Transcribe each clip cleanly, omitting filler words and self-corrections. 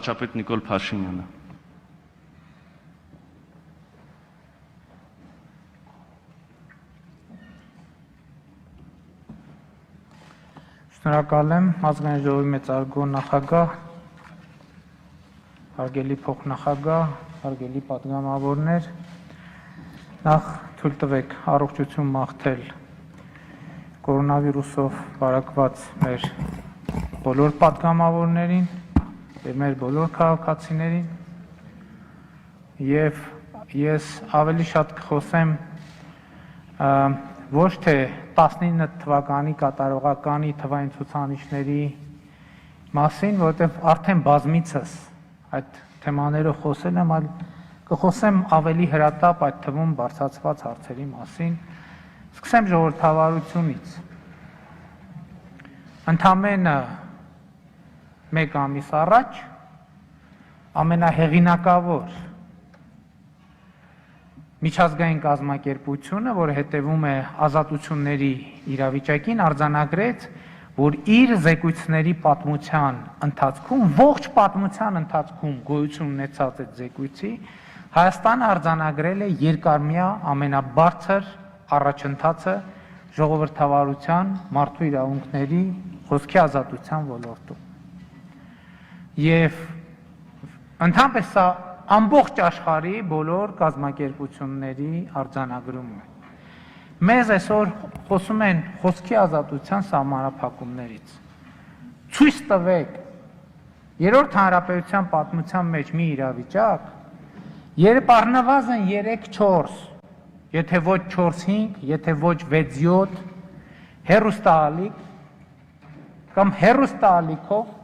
վարչապետ Նիկոլ Փաշինյանը։ Շնորհակալ եմ ազգային ժողովի մեծարգո նախագահ, հարգելի փոխնախագահ, հարգելի պատգամավորներ, նախ թույլ տվեք առողջություն մաղթել կորոնավիրուսով վարակված մեր բոլոր պատգամավորներին եւ մեր բոլոր քաղաքացիներին եւ ես ավելի շատ կխոսեմ ոչ թե 19 թվականի կատարողականի թվային ցուցանիշների մասին, որովհետև արդեն բազմիցս այդ թեմաներով խոսել եմ, այլ կխոսեմ ավելի հրատապ այդ թվում բարձրացված հարցերի մասին։ Սկսեմ ժողովրդավարությունից։ Ընդամենը 1 ամիս առաջ ամենահեղինակավոր միջազգային կազմակերպությունը, որը հետևում է ազատությունների իրավիճակին, արձանագրեց, որ իր զեկույցների պատմության ընթացքում, ողջ պատմության ընթացքում գոյություն ունեցած այդ զեկույցի, Հայաստանը արձանագրել է երկարմյա ամենաբարձր առաջընթացը ժողովրդավարության, մարդու իրավունքների, խոսքի ազատության ոլորտում։ Եվ ընդհանրապես սա ամբողջ աշխարհի բոլոր կազմակերպությունների արձանագրումը։ Մեզ այսօր խոսում են խոսքի ազատության սահմանափակումներից։ Ցույց տվեք երրորդ հանրապետության պատմության մեջ մի իրավիճակ, երբ առնվազն 3-4, եթե ոչ 4-5, եթե ոչ 6-7 հեռուստաալիք կամ հեռուստաալիքով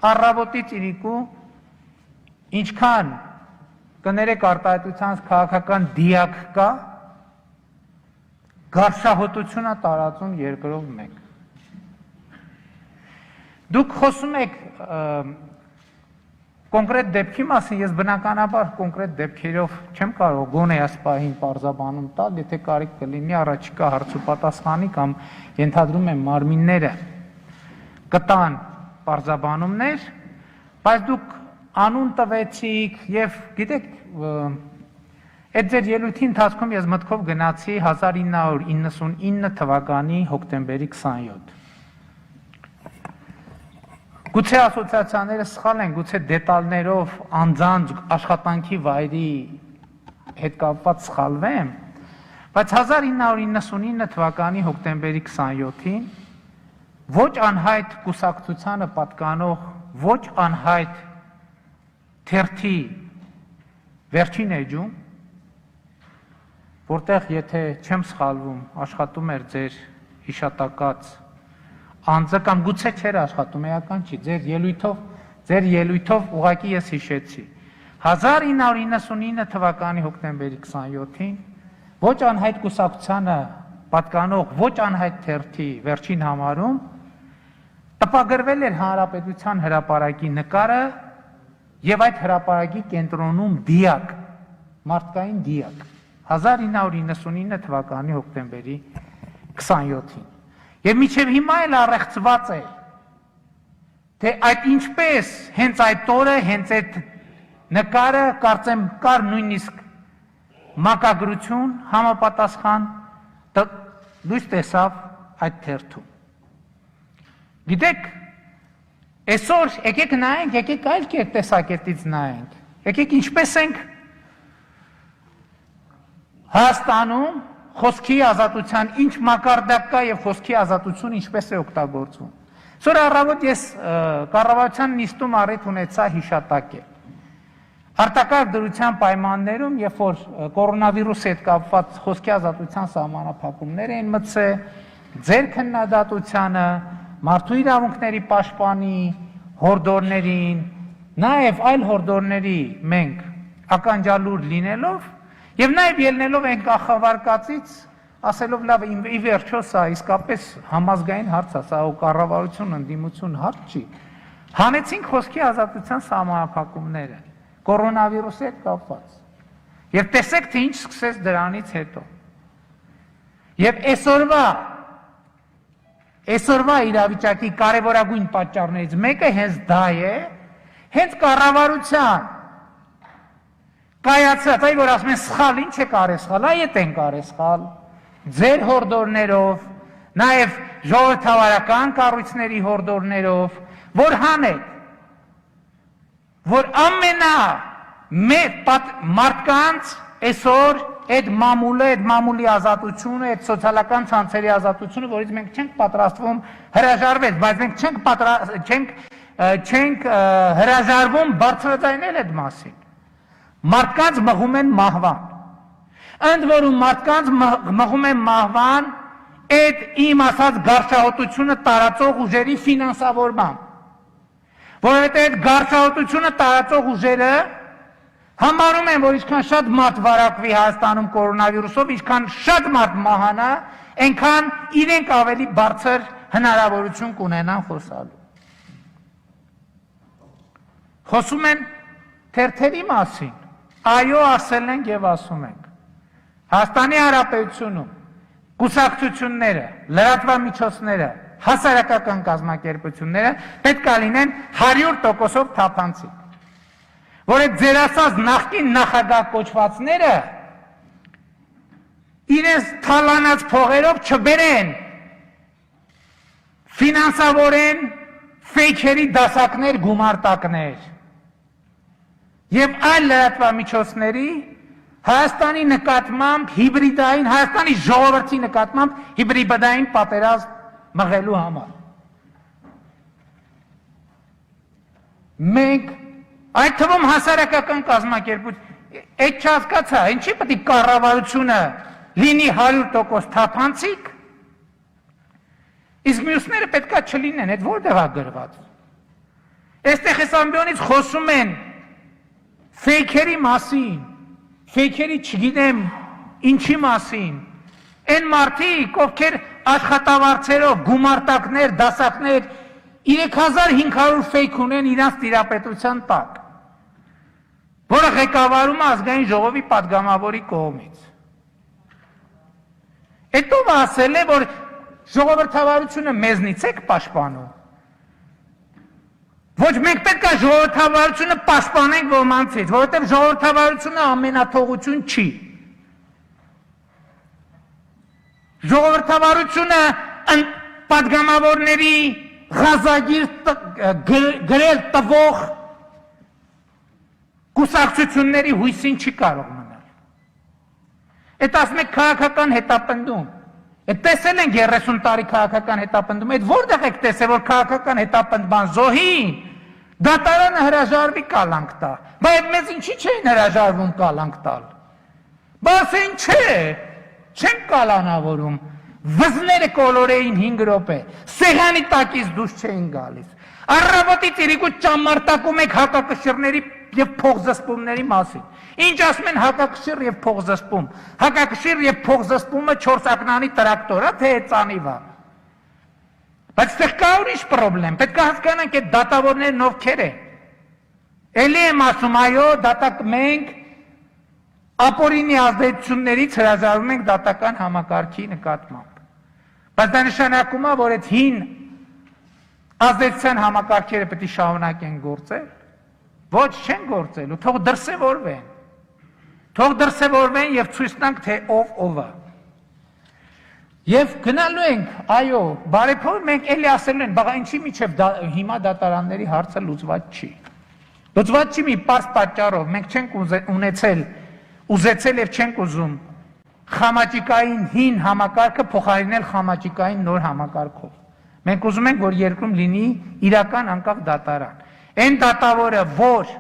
առավոտից իրիկու ինչքան կներեք արտահայտության քաղաքական դիակ կա, գարշահոտությունը տարածում երկրով մեկ։ Դուք խոսում եք կոնկրետ դեպքի մասին, ես բնականաբար կոնկրետ դեպքերով չեմ կարող գոնե այս պահին պարզաբանում տալ, եթե կարիք կլինի առաջիկա հարց ու պատասխանի կամ ենթադրում եմ մարմինները կտան պարզաբանումներ, բայց դուք անուն տվեցիք եւ գիտեք այդ ձեր ելույթի ընթացքում ես մտքով գնացի 1999 թվականի հոկտեմբերի 27։ Գուցե ասոցիացիաները սխալ են, գուցե դետալներով անձանց աշխատանքի վայրի հետ կապված սխալվեմ, բայց 1999 թվականի հոկտեմբերի 27-ին ոչ անհայտ կուսակցությանը պատկանող, ոչ անհայտ թերթի վերջին էջում, որտեղ եթե չեմ սխալվում, աշխատում էր ձեր հիշատակած անձը կամ գուցե չէր աշխատում, էական չի, ձեր ելույթով ուղղակի ես հիշեցի։ 1999 թվականի հոկտեմբերի 27-ին ոչ անհայտ կուսակցությանը պատկանող ոչ անհայտ թերթի վերջին համարում տպագրվել էր Հանրապետության հրապարակի նկարը եւ այդ հրապարակի կենտրոնում դիակ, մարդկային դիակ, 1999 թվականի հոկտեմբերի 27-ին։ Եվ մինչև հիմա էլ առեղծված է, թե այդ ինչպես հենց այդ օրը, հենց այդ նկարը, կարծեմ կար նույնիսկ մակագրություն, համապատասխան լույս տեսավ այդ թերթում։ Գիտեք, այսօր եկեք նայենք, եկեք այլ կերպ տեսակետից նայենք, եկեք ինչպես ենք Հայաստանում խոսքի ազատության ինչ մակարդակ կա եւ խոսքի ազատություն ինչպես է օգտագործվում։ Այսօր առավոտ ես կառավարության նիստում առիթ ունեցա հիշատակել։ Արտակարգ դրության պայմաններում, երբ որ կորոնավիրուսի հետ կապված խոսքի ազատության սահմանափակումներ էին մտցել, ձեր քննադատությանը, մարդու իրավունքների պաշտպանի հորդորներին, նաև այլ հորդորների մենք ականջալուր լինելով եւ նաև ելնելով այն կախավարկածից, ասելով լավ ի վերջո սա իսկապես համազգային հարց է, սա կառավարություն ընդդիմություն հարց չի։ Հանեցինք խոսքի ազատության սահմանափակումները կորոնավիրուսի հետ կապված։ Եվ տեսեք թե ինչ սկսեց դրանից հետո։ Եվ այսօրվա իրավիճակի կարևորագույն պատճառներից մեկը հենց դա է, Հենց կառավարության կայացած, այ որ ասում են սխալ, ինչ է կարել սխալ, այդ են կարել սխալ, ձեր հորդորներով, նաև ժողովրդավարական կառույցների հորդորներով, որ հանեք, որ մարդկանց այսօր այդ մամուլի ազատությունը, այդ սոցիալական ցանցերի ազատությունը, որից մենք չենք պատրաստվում հրաժարվել, բայց մենք չենք հրաժարվում բարձրաձայնել այդ մասին։ Մարդկանց մղում են մահվան։ Ընդ որում մարդկանց մղում են մահվան այդ իմ ասած գարշահոտությունը տարածող ուժերի ֆինանսավորմամբ։ Որովհետև այդ գարշահոտությունը տարածող ուժերը համարում են, որ ինչքան շատ մարդ վարակվի Հայաստանում կորոնավիրուսով, ինչքան շատ մարդ մահանա, այնքան իրենք ավելի բարձր հնարավորություն կունենան խոսալու։ Խոսում են թերթերի մասին, այո ասել ենք և ասում ենք։ Հայաստանի Հանրապետությունում կուսակցությունները, լրատվամիջոցները, հասարակական կազմակերպությունները պետք է լինեն 100%-ով թափանցիկ։ Որ այդ ձեր ասած նախկին նախագահ կոչվածները իրենց թալանած փողերով չբերեն, ֆինանսավորեն ֆեյքերի դասակներ, գումարտակներ և այլ լրատվամիջոցների Հայաստանի նկատմամբ հիբրիդային, Հայաստանի ժողովրդի նկատմամբ հիբրիդային պատերազմ մղելու համար։ Մենք այդ թվում հասարակական կազմակերպություն, այդ չհասկացա, ինչի պետք է կառավարությունը լինի 100% թափանցիկ, իսկ մյուսները պետք է չլինեն, այդ որտեղ է գրված։ Այստեղ այս ամբիոնից խոսում են ֆեյքերի մասին, ֆեյքերի չգիտեմ ինչի մասին, այն մարդիկ, ովքեր աշխատավարձերով, գումարտակներ, դասակներ, 3500 ֆեյք ունեն իրանց տիրապետության տակ, որը ղեկավարում է ազգային ժողովի պատգամավորի կողմից։ Հետո ասել է, որ ժողովրդավարությունը մեզնից եք պաշտպանում։ Ոչ մենք պետք է ժողովրդավարությունը պաշտպանենք ոմանցից, որովհետև ժողովրդավարությունը ամենաթողություն չի։ Ժողովրդավարությունը պատգամավորների ղազագիր գրել տվող կուսակցությունների հույսին չի կարող մնալ։ Այդ ասում եք քաղաքական հետապնդում։ Այդ տեսել ենք 30 տարի քաղաքական հետապնդում, այդ որտեղ եք տեսել, որ քաղաքական հետապնդման զոհին դատարանը հրաժարվի կալանք տա։ Բայց մեզ ինչի չէին հրաժարվում կալանք տալ։ Բայց այն չէ, չենք կալանավորում։ Վզները կոլորեին 5 րոպե, սեղանի տակից դուրս չէին գալիս։ Առավոտից իրիկուց ճամարտակում եք հակակշիռների և փողզսպումների մասին։ Ինչ ասում են հակակշիռ և փողզսպում։ Հակակշիռ և փողզսպումը 4 ակնանի տրակտոր է, թե հեծանիվ է։ Բայց ստեղ կա ուրիշ պրոբլեմ, պետք է հասկանանք այդ դատավորներն ովքեր են։ Էլի եմ ասում, այո, մենք ապօրինի ազդեցություններից հրաժարվում ենք դատական համակարգի նկատմամբ։ Բայց դա նշանակում է, որ այդ հին ազդեցության համակարգերը պետք է շարունակեն գործել։ Ոչ, չեն գործելու, թող դրսևորվեն։ Թող դրսևորվեն և ցույց տանք, թե ով է։ Եվ գնալու ենք, այո, բարեփոխ մենք էլի ասելու են, բաղա ինչի միջև հիմա դատարանների հարցը լուծված չի։ Լուծված չի մի պարզ պատճառով, մենք չենք ուզեցել և չենք ուզում խամաճիկային հին համակարգը փոխարինել խամաճիկային նոր համակարգով։ Մենք ուզում ենք, որ երկրում լինի իրական անկախ դատարան։ Այն դատավորը, որ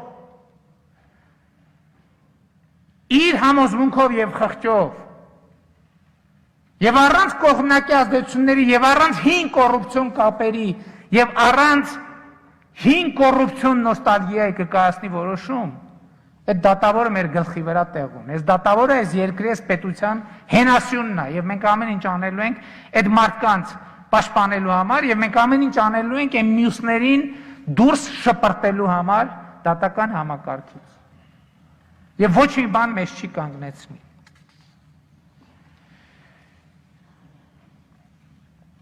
իր համոզմունքով և խղճով և առանց կողմնակի ազդեցությունների և առանց հին կոռուպցիոն կապերի և առանց հին կոռուպցիոն նոստալգիայի կկայացնի որոշում, այդ դատավորը մեր գլխի վրա տեղ ունի։ Այս դատավորը այս երկրի, այս պետության հենասյունն է և մենք ամեն ինչ անելու ենք այդ մարդկանց պաշտպանելու համար և մենք ամեն ինչ անելու ենք այն մյուսներին դուրս շպրտելու համար դատական համակարգից։ Եվ ոչ մի բան մեզ չի կանգնեցնի։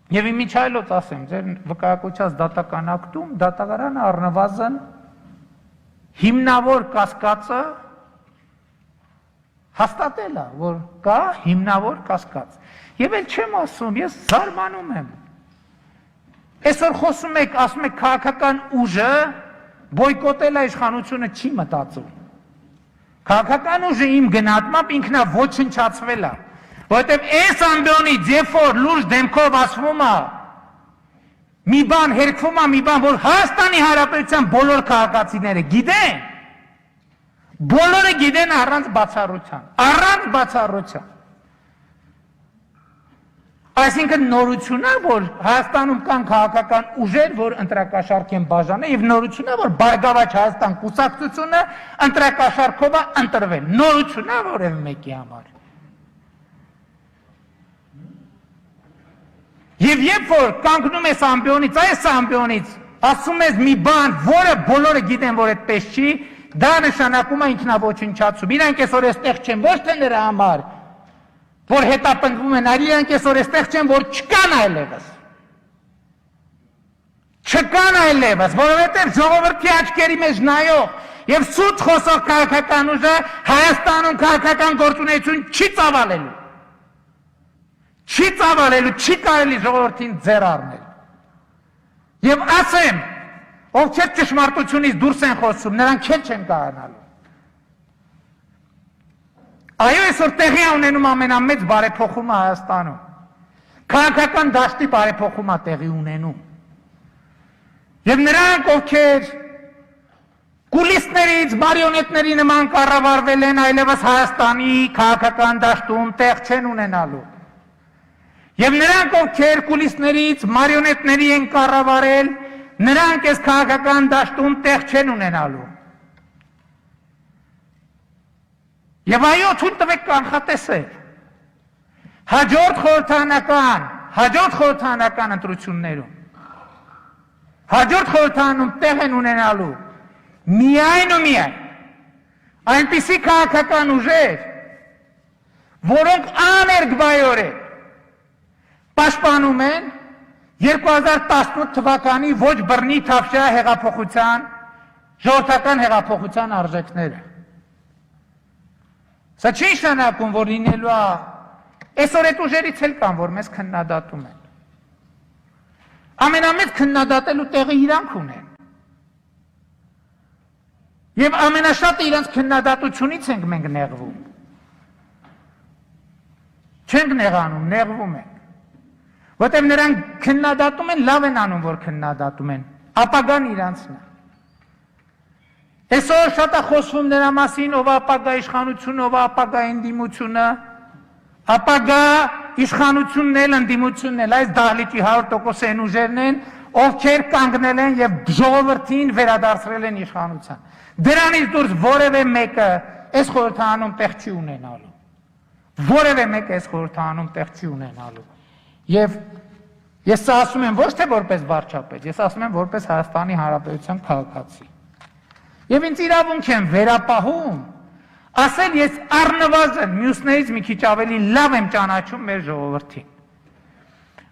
Եվ իմիջայլոց ասեմ, ձեր վկայակոչած դատական ակտում դատարանը առնվազն հիմնավոր կասկածը հաստատել է, որ կա հիմնավոր կասկած։ Եվ էլ չեմ ասում, ես զարմանում եմ։ Այսօր խոսում եք, ասում եք քաղաքական ուժը բոյկոտել է իշխանությունը չի մտածում։ Քաղաքական ուժը իմ գնահատմամբ ինքնա ոչնչացվել է, որովհետև այս ամբիոնից, երբ որ լուրջ դեմքով ասվում է, մի բան հերքվում է, մի բան, որ Հայաստանի Հանրապետության բոլոր քաղաքացիները գիտեն, բոլորը գիտեն առանց բացառության։ Այսինքն նորություն է, որ Հայաստանում կան քաղաքական ուժեր, որ ընտրակաշառք են բաժանել, եւ նորություն է, որ Բարգավաճ Հայաստան կուսակցությունը ընտրակաշառքով է ընտրվել։ Նորություն է որևէ մեկի համար։ Եվ երբ որ կանգնում ես ամբիոնից, այս ամբիոնից, ասում ես մի բան, որը բոլորը գիտեն, որ այդպես չի, դա նշանակում է ինքնաոչնչացում։ Իրանք այսօր այստեղ չեն ոչ թե նրա համար, որ հետապնդվում են, այլ իրանք այսօր այստեղ չեն, որ չկան այլևս։ Չկան այլևս, որովհետև ժողովրդի աչքերի մեջ նայող եւ սուտ խոսող քաղաքական ուժը Հայաստանում քաղաքական գործունեություն չի ծավալելու։ Չի ծավալելու, չի կարելի ժողովրդին ձեռ առնել։ Եվ ասեմ, ովքեր ճշմարտությունից դուրս են խոսում, նրանք չեն կարողանալու։ Այո, այսօր տեղի է ունենում ամենամեծ բարեփոխումը Հայաստանում։ Քաղաքական դաշտի բարեփոխումը տեղի ունենում։ Եվ նրանք, ովքեր կուլիսներից մարիոնետների նման կառավարվել են, այլևս Հայաստանի քաղաքական դաշտում տեղ չեն ունենալու։ Եվ նրանք, ովքեր կուլիսներից մարիոնետների են կառավարել, նրանք այս քաղաքական դաշտում տեղ չեն ունենալու։ Եվ այո, թույլ տվեք կանխատեսել։ Հաջորդ խորհրդարանական ընտրություններում, հաջորդ խորհրդարանում տեղ են ունենալու միայն ու միայն այնպիսի քաղաքական ուժեր, որոնք աներկբայորեն պաշտպանում են 2018 թվականի ոչ բռնի թավշյա հեղափոխության, ժողովրդական հեղափոխության արժեքները։ Սա չի նշանակում, որ լինելու է, այսօր այդ ուժերից էլ կան, որ մեզ քննադատում են։ Ամենամեծ քննադատելու տեղը իրանք ունեն։ Եվ ամենաշատը իրանց քննադատությունից ենք մենք նեղվում։ Չենք նեղանում, նեղվում ենք։ Որտեւ նրանք քննադատում են, լավ են անում, որ քննադատում են, ապագան իրանցն է։ Այսօր շատ է խոսվում նրա մասին, ով ապագա իշխանությունը, ով ապագա ընդդիմությունը, ապագա իշխանությունն էլ, ընդդիմությունն էլ, այս դահլիճի 100% են ուժերն են, ովքեր կանգնել են եւ ժողովրդին վերադարձրել են իշխանության։ Դրանից դուրս որևէ մեկը այս խորհրդարանում տեղ չի ունենալու։ Որևէ մեկը այս խորհրդարանում տեղ չի ունենալու։ Եվ ես սա ասում եմ ոչ թե որպես վարչապետ, ես ասում եմ որպես Հայաստանի Հանրապետության քաղաքացի։ Եվ ինձ իրավունք եմ վերապահում, ասել ես առնվազն մյուսներից մի քիչ ավելի լավ եմ ճանաչում մեր ժողովրդին։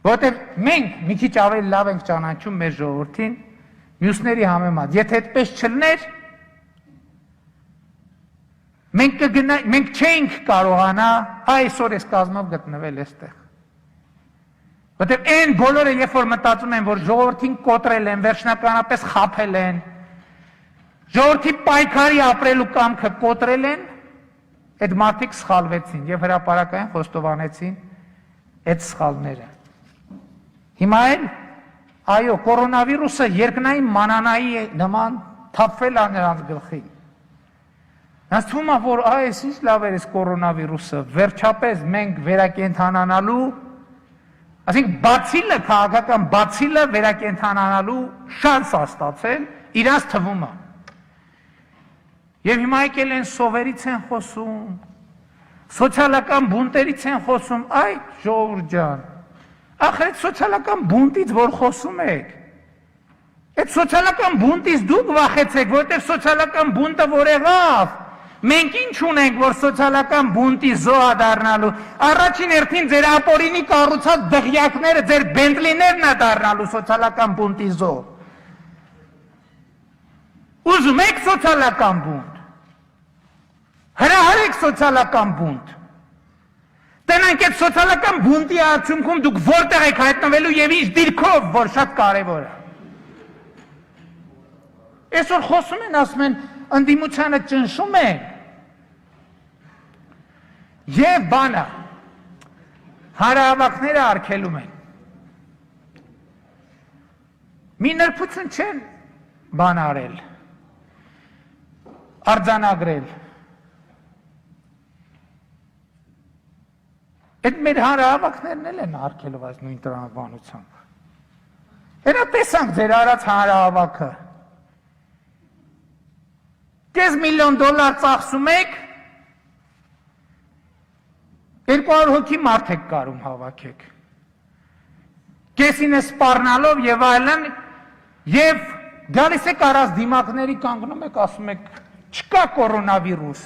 Որովհետև մենք մի քիչ ավելի լավ ենք ճանաչում մեր ժողովրդին մյուսների համեմատ։ Եթե այդպես չլներ, մենք չէինք կարողանա այսօր այս կազմով գտնվել այստեղ։ Որովհետև այն բոլորը, երբ որ մտածում են, որ ժողովրդին կոտրել են, վերջնականապես խաբել են, ժողովրդի պայքարի ապրելու կամքը կոտրել են, այդ մարդիկ սխալվեցին եւ հրապարակային խոստովանեցին այդ սխալները։ Հիմա էլ, այո, կորոնավիրուսը երկնային մանանայի նման թափվել է նրանց գլխին։ Նրանց թվում է, որ այս ինչ լավ էր այս կորոնավիրուսը, վերջապես մենք վերակենդանանալու, ասենք բացիլը, քաղաքական բացիլը վերակենդանանալու շանս է ստացել, իրանց թվում է։ Եվ հիմա եկել են սովերից են խոսում, սոցիալական բունտերից են խոսում, այ ժողովուրդ ջան, ախր այդ սոցիալական բունտից որ խոսում եք, այդ սոցիալական բունտից դուք վախեցեք, որտեղ սոցիալական բունտը որ եղավ, մենք ինչ ունենք, որ սոցիալական բունտի զոհ դառնալու, առաջին հերթին ձեր ապօրինի կառուցած դղյակները, ձեր բենտլիներն է դառնալու սոցիալական բունտի զոհ։ ուզում եք սոցիալական բունտ, հրահարեք սոցիալական բունտ, տնանք այդ սոցիալական բունտի արդյունքում դուք որտեղ եք հայտնվելու և ինչ դիրքով, որ շատ կարևոր է։ Այսօր խոսում են, ասում են, ընդդիմությանը ճնշում են և բանը, հանրահավաքները արգելում են։ Մի նրբություն չեն բան արել, արձանագրել։ Այդ մեր հանրահավաքներն էլ են արգելով այս նույն տրամաբանությամբ։ Հետո տեսանք ձեր արած հանրահավաքը։ $5 միլիոն ծախսում եք, 200 հոգի մարդ եք կարում հավաքեք։ Կեսին է սպառնալով և այլն, և գալիս եք առած դիմակների կանգնում եք, ասում եք, չկա կորոնավիրուս։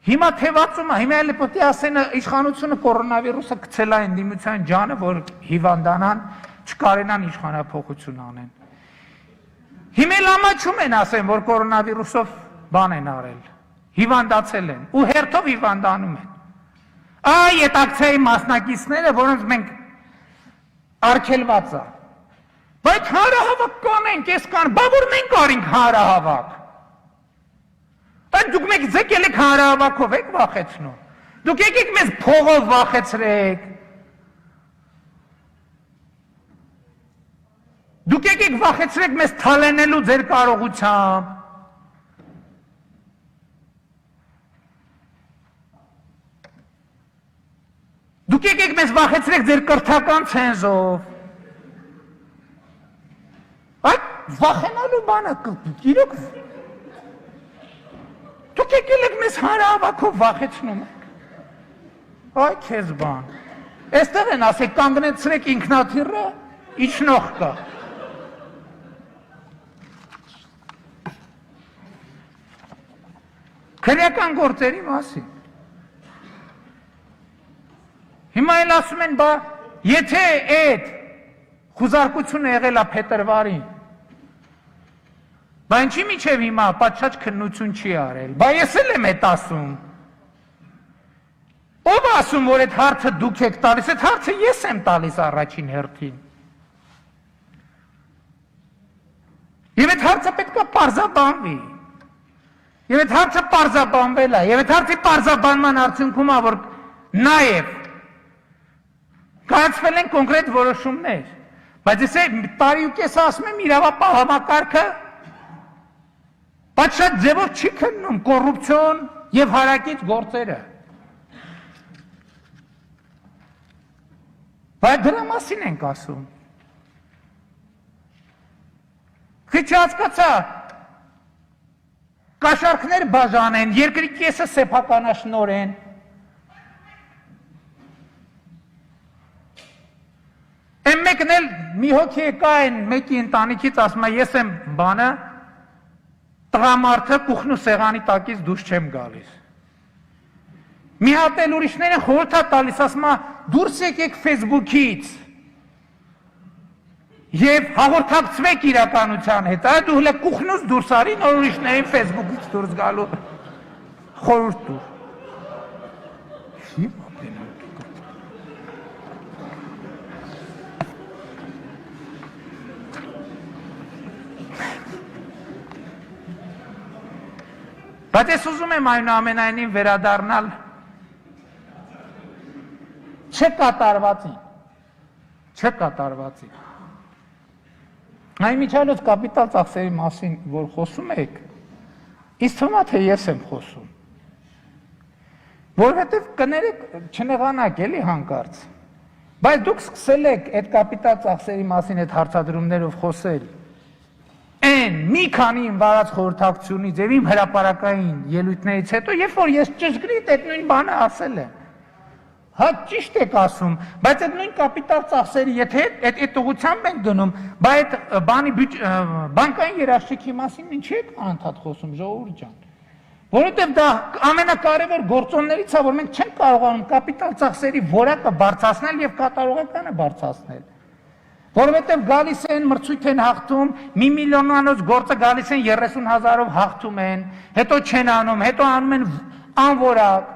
Հիմա թևածում է, հիմա էլ պետք է ասեն իշխանությունը կորոնավիրուսը գցել է ընդդիմության ջանը, որ հիվանդանան, չկարենան իշխանափոխություն անեն։ Հիմա էլ ամաչում են ասեն, որ կորոնավիրուսով բան են արել, հիվանդացել են, ու հերթով հիվանդանում են։ Այ այդ ակցիայի մասնակիցները, որոնց մենք արգելված է։ Բայց հանրահավաք կանենք, ես կան, բա որ մենք արինք հանրահավաք։ Այդ դուք մեկ ձեկել եք հանրահավաքով եք վախեցնում։ Դուք եկեք մեզ փողով վախեցրեք։ Դուք եկեք վախեցրեք մեզ թալենելու ձեր կարողությամբ։ Դուք եկեք մեզ վախեցրեք ձեր կրթական ցենզով։ Այդ վախենալու բանը իրոք դուք եկել եք մեզ հանրահավաքով վախեցնում եք։ Այ քեզ բան։ Այստեղ են ասեք կանգնեցրեք ինքնաթիռը, իջնող կա։ Քրեական գործերի մասին։ Հիմա էլ ասում են, բա, եթե այդ խուզարկությունը եղել է փետրվարին, բա ինչի միջև հիմա պատշաճ քննություն չի արել, բա ես էլ եմ էդ ասում։ Ով ասում, որ այդ հարցը դուք եք տալիս, այդ հարցը ես եմ տալիս առաջին հերթին։ Եվ այդ հարցը պետք է պարզաբանվի։ Եվ այդ հարցը պարզաբանվել է, և այդ հարցի պարզաբանման արդյունքում է, որ նաև կայացվել են կոնկրետ որոշումներ, բայց ես տարի ու կես ասում եմ իրավապահ համակարգը բայց շատ ձևով չի քննում կոռուպցիոն և հարակից գործերը։ Բայց դրա մասին ենք ասում։ Քիչ հասկացա, կաշառքներ բաժանեն, երկրի կեսը սեփականաշնորհեն։ Եմ մեկն էլ մի հոգի եկա են մեկի ընտանիքից ասում է ես եմ բանը տղամարդը կուխն ու սեղանի տակից դուրս չեմ գալիս։ Մի հատ էլ ուրիշներ են խորհուրդ է տալիս, ասում է դուրս եկեք Facebook-ից և հաղորդակցվեք իրականության հետ, այդ դու հլը կուխնուց դուրս արի, նոր ուրիշներին Facebook-ից դուրս գալու խորհուրդ դուր։ Բայց ես ուզում եմ այնուամենայնիվ վերադառնալ չկատարվածին։ Այնմիջայլոց կապիտալ ծախսերի մասին, որ խոսում եք, ինձ թվում է, թե ես եմ խոսում։ Որովհետև կներեք չնեղանակ էլի հանկարծ։ Բայց դուք սկսել եք այդ կապիտալ ծախսերի մասին այդ հարցադրումներով խոսել։ Են մի քանի իմ վարած խորհրդակցությունից և իմ հրապարակային ելույթներից հետո, երբ որ ես ճշգրիտ այդ նույն բանը ասել եմ։ Հա ճիշտ եք ասում, բայց այդ նույն կապիտալ ծախսերի, եթե այդ ուղղությամբ ենք գնում, բայց բանկային երաշխիքի մասին ինչի եք անընդհատ խոսում, ժողովուրդ ջան։ Որովհետև դա ամենակարևոր գործոններից է, որ մենք չենք կարողանում կապիտալ ծախսերի որակը բարձրացնել և կատարողականը բարձրացնել։ Որովհետև գալիս են մրցույթ են հաղթում, 1 միլիոնանոց գործը գալիս են 30,000-ով հաղթում են, հետո չեն անում, հետո անում են անորակ։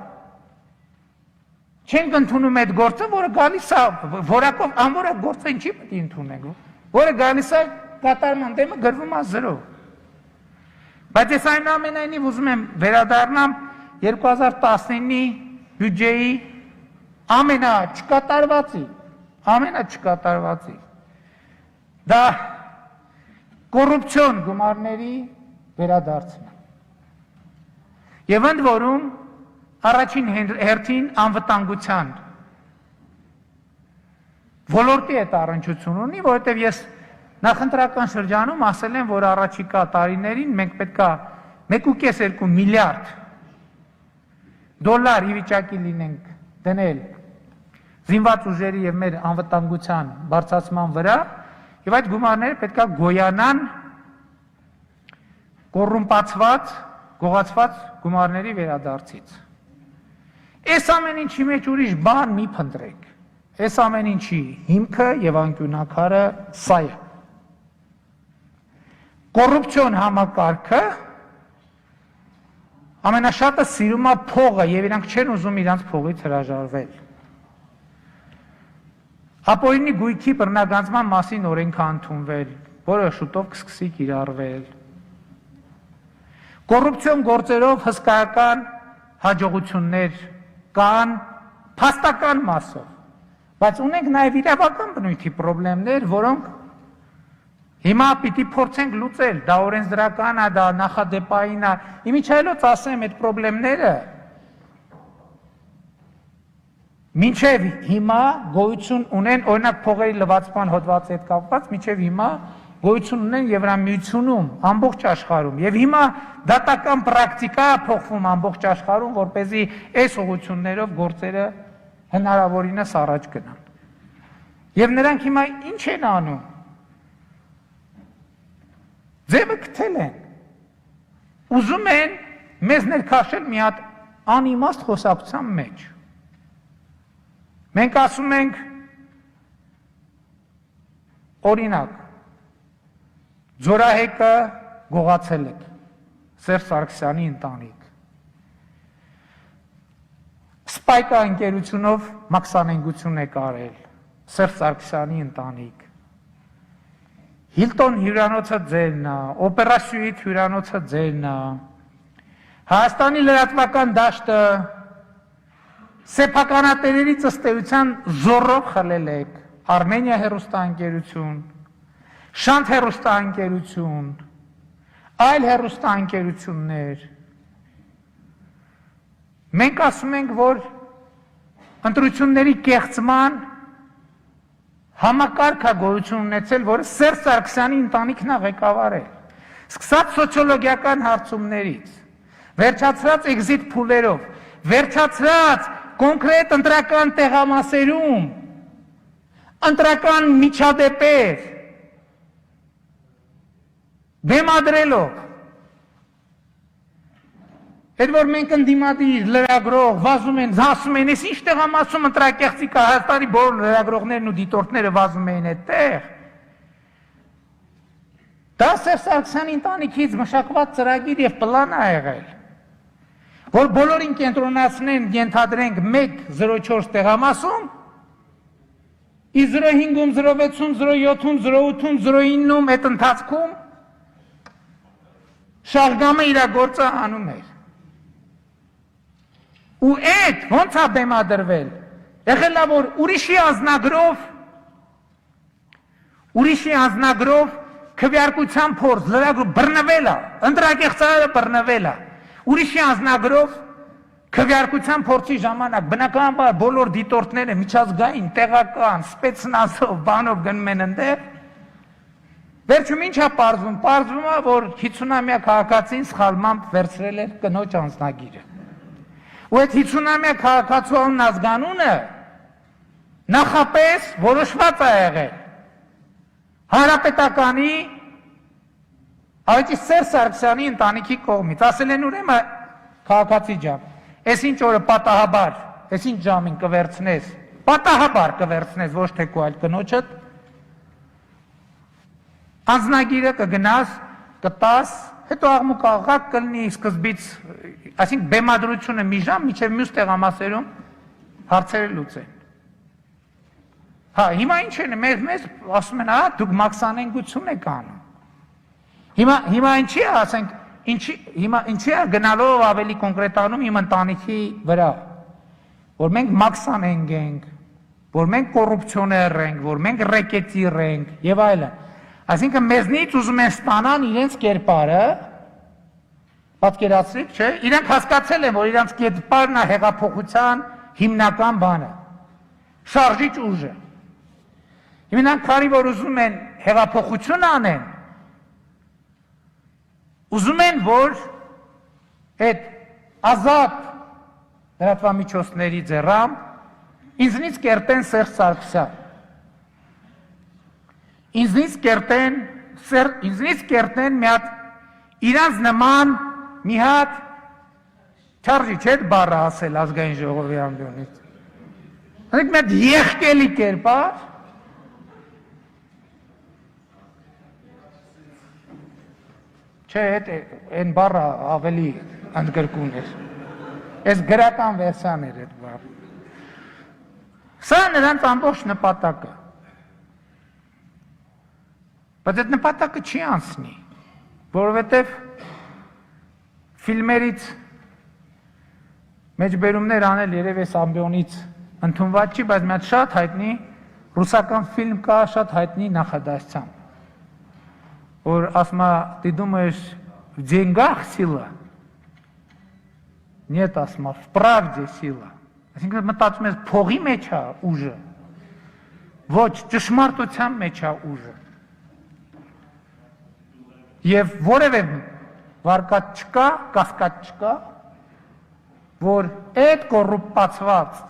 Չեն ընդունում այդ գործը, որը գալիս է որակով անորակ գործը ինչի պետք է ընդունենք, որը գալիս է կատարման դեմը գրվում է 0։ Բայց ես այնուամենայնիվ ուզում եմ վերադառնամ 2019-ի բյուջեի ամենաչկատարվածի դա կոռուպցիոն գումարների վերադարձն է։ Եվ ընդ որում առաջին հերթին անվտանգության ոլորտի հետ առնչություն ունի, որովհետև ես նախընտրական շրջանում ասել եմ, որ առաջիկա տարիներին մենք պետք է 1.5-2 միլիարդ դոլար ի վիճակի լինենք դնել զինված ուժերի եւ մեր անվտանգության բարձրացման վրա, եւ այդ գումարները պետք է գոյանան կոռումպացված, գողացված գումարների վերադարձից։ Այս ամեն ինչի մեջ ուրիշ բան մի փնտրեք։ Այս ամեն ինչի հիմքը եւ անկյունակարը սա է։ Կոռուպցիոն համակարգը ամենաշատը սիրում է փողը եւ իրանք չեն ուզում իրանց փողից հրաժարվել։ Ապօրինի գույքի բռնագանձման մասին օրենք է ընդունվել, որը շուտով կսկսի կիրառվել։ Կոռուպցիոն գործերով հսկայական հաջողություններ կան փաստական մասով, բայց ունենք նաև իրավական բնույթի խնդիրներ, որոնք հիմա պիտի փորձենք լուծել, դա օրենսդրական է, դա նախադեպային է, իմիջայլոց ասեմ այդ խնդիրները մինչև հիմա գոյություն ունեն, օրինակ փողերի լվացման հոդվածի հետ կապված, մինչև հիմա գոյություն ունեն Եվրամիությունում, ամբողջ աշխարհում, եւ հիմա դատական պրակտիկա փոխվում ամբողջ աշխարհում, որպեսզի այս ուղղություններով գործերը հնարավորինս առաջ գնան։ Եվ նրանք հիմա ինչ են անում։ Ձևը գտել են։ Ուզում են մեզ ներքաշել մի հատ անիմաստ խոսակցության մեջ։ Մենք ասում ենք օրինակ Ձորահեկը գողացել եք Սերժ Սարգսյանի ընտանիք Սպայկա ընկերությունով մաքսանենգություն է կարել Սերժ Սարգսյանի ընտանիք Հիլտոն հյուրանոցը ձերն է, Օպերա Սյուիթ հյուրանոցը ձերն է, Հայաստանի լրատվական դաշտը սեփականատերերի ըստեյության զորով խլել եք Արմենիա հեռուստաընկերություն, Շանթ հեռուստաընկերություն, այլ հեռուստաընկերություններ։ Մենք ասում ենք, որ ընտրությունների կեղծման համակարգ է գոյություն ունեցել, որը Սերժ Սարգսյանի ընտանիքն է ղեկավարել։ Սկսած սոցիոլոգիական հարցումներից, վերջացրած էքզիթ փուլերով, վերջացրած կոնկրետ ընտրական տեղամասերում, ընտրական միջադեպեր, բեմադրելով, այդ որ մենք ընդդիմադիր լրագրող վազում են, ասում են, ես ինչ տեղամասում ընտրակեղծիկա Հայաստանի բոլոր լրագրողներն ու դիտորդները վազում էին այդտեղ, դա Սերժ Սարգսյանի ընտանիքից մշակված ծրագիր եւ պլան է եղել, որ բոլորին կենտրոնացնեն, ենթադրենք 1-04 տեղամասում, ի 05-ում, 06-ում, 07-ում, 08-ում, 09-ում այդ ընթացքում շահգամը իր գործը անում էր։ Ու այդ ոնց է բեմադրվել, եղել է, որ ուրիշի անձնագրով քվեարկության փորձ, լրագրող բռնվել է, ընտրակեղծարարը բռնվել է, ուրիշի անձնագրով քվեարկության փորձի ժամանակ բնականաբար բոլոր դիտորդները միջազգային, տեղական, սպեցնազով, բանով գնում են ընդեղ, վերջում ինչ է պարզվում, պարզվում է, որ 50-ամյա քաղաքացին սխալմամբ վերցրել էր կնոջ անձնագիրը։ Ու այդ 50-ամյա քաղաքացու ազգանունը նախապես որոշված է եղել Հանրապետականի Այդի Սերժ Սարգսյանի ընտանիքի կողմից, ասել են ուրեմն քաղաքացի ջան, այս ինչ օրը պատահաբար, այս ինչ ժամին կվերցնես, պատահաբար կվերցնես ոչ թե քո այլ կնոջդ, Անձնագիրը կգնաս, կտաս, հետո աղմուկ աղաղակ կլինի սկզբից, այսինքն բեմադրությունը մի ժամ, մինչև մյուս տեղամասերում հարցերը լուծեն։ Հա, հիմա ինչ են, մեզ ասում են, դուք մաքսանենգություն եք անում։ Հիմա ինչի է, ասենք, ինչի է գնալով ավելի կոնկրետանում իմ ընտանիքի վրա, որ մենք մաքսանենք ենք, որ մենք կոռուպցիոներ ենք, որ մենք ռեկետիր ենք եւ այլն։ Այսինքն մեզնից ուզում են ստանան իրենց կերպարը, պատկերացրիք, չէ՞, իրենք հասկացել են, որ իրենց կերպարն է հեղափոխության հիմնական բանը, շարժիչ ուժը։ Իրանք քանի որ ուզում են հեղափոխություն անեն, ուզում են, որ այդ ազատ լրատվամիջոցների ձեռամբ ինձնից կերտեն Սերժ Սարգսյան, ինձնից կերտեն մի հատ իրանց նման մի հատ չարժի չէ բառը ասել ազգային ժողովի ամբիոնից, մի հատ եղկելի կերպար, չէ, այն բառը ավելի ընդգրկուն էր, այս գրական վերսիան էր այդ բառը, սա նրանց ամբողջ նպատակը, բայց այդ նպատակը չի անցնի, որովհետև ֆիլմերից մեջբերումներ անել երև այս ամբիոնից ընդունված չի, բայց մի հատ շատ հայտնի ռուսական ֆիլմ կա շատ հայտնի նախադասությամբ, որ ասում է, ты думаешь, в деньгах сила? Нет, ասում է, в правде сила. Այսինքն մտածում ես փողի մեջ է ուժը, ոչ, ճշմարտության մեջ է ուժը։ Եվ որևէ վարկած չկա, կասկած չկա, որ այդ կոռուպացված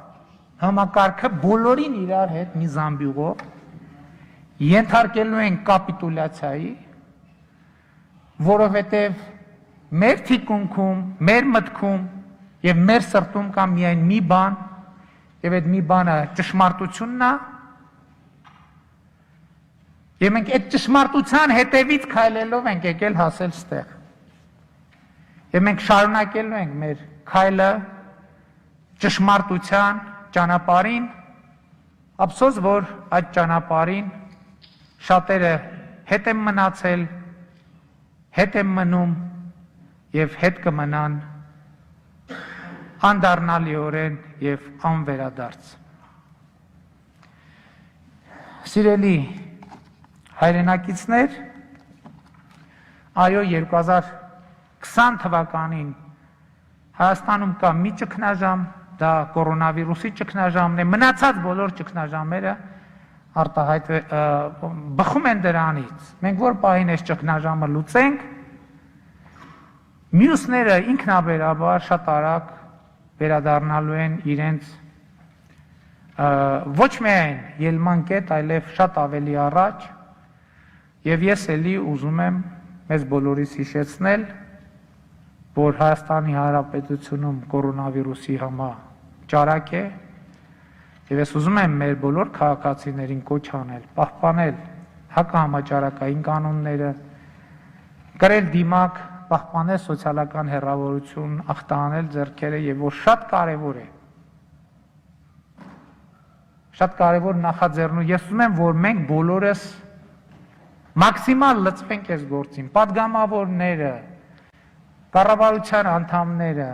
համակարգը բոլորին իրար հետ մի զամբյուղով ենթարկելու են կապիտուլյացիայի, որովհետև մեր թիկունքում, մեր մտքում եւ մեր սրտում կա միայն մի բան, եւ այդ մի բանը ճշմարտությունն է, եւ մենք այդ ճշմարտության հետևից քայլելով ենք եկել հասել ստեղ։ Եվ մենք շարունակելու ենք մեր քայլը ճշմարտության ճանապարհին, ափսոս որ այդ ճանապարհին շատերը հետ են մնացել, հետ են մնում եւ հետ կմնան անդառնալիորեն եւ անվերադարձ։ Սիրելի հայրենակիցներ, այո 2020 թվականին Հայաստանում կա մի ճգնաժամ, դա կորոնավիրուսի ճգնաժամն է, մնացած բոլոր ճգնաժամերը բխում են դրանից, մենք որ պահին այս ճգնաժամը լուծենք, մյուսները ինքնաբերաբար շատ արագ վերադառնալու են իրենց ոչ միայն ելման կետ, այլև շատ ավելի առաջ, եւ ես էլի ուզում եմ մեզ բոլորիս հիշեցնել, որ Հայաստանի Հանրապետությունում կորոնավիրուսի ճարակ է, եւ ես ուզում եմ մեր բոլոր քաղաքացիներին կոչ անել, պահպանել հակահամաճարակային կանոնները, կրել դիմակ, պահպանել սոցիալական հեռավորություն, ախտահանել ձեռքերը եւ որ շատ կարեւոր նախաձեռնու, ես ուզում եմ, որ մենք բոլորս մաքսիմալ լծվենք այս գործին, պատգամավորները, կառավարության անդամները,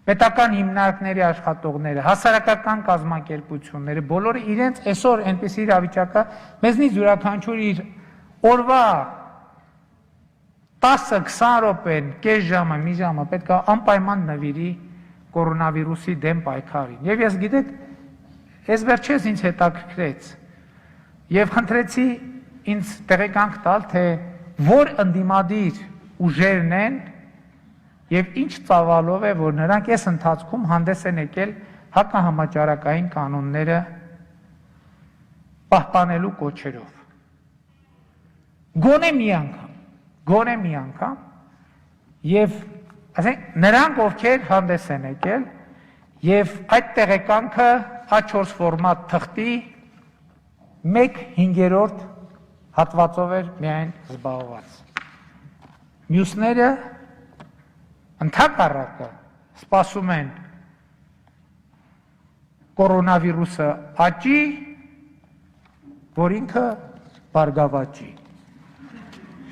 պետական հիմնարկների աշխատողները, հասարակական կազմակերպությունները, բոլորը իրենց այսօր այնպիսի իրավիճակա, մեզնից յուրաքանչյուր իր օրվա 10-20 րոպեն, կես ժամը, մի ժամը պետք է անպայման նվիրի կորոնավիրուսի դեմ պայքարին։ Եվ ես գիտեք, ես վերջերս ինձ հետաքրքրեց եւ խնդրեցի ինձ տեղեկանք տալ, թե որ ընդդիմադիր ուժերն են եւ ինչ ծավալով է, որ նրանք այս ընթացքում հանդես են եկել հակահամաճարակային կանոնները պահպանելու կոչերով։ Գոնե մի անգամ եւ ասենք նրանք ովքեր հանդես են եկել եւ այդ տեղեկանքը A4 ֆորմատ թղթի 1/5 հատվածով էր միայն զբաղված։ Մյուսները ընդհակառակը սպասում են կորոնավիրուսը աճի, որ ինքը բարգավաճի։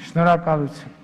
Շնորհակալություն։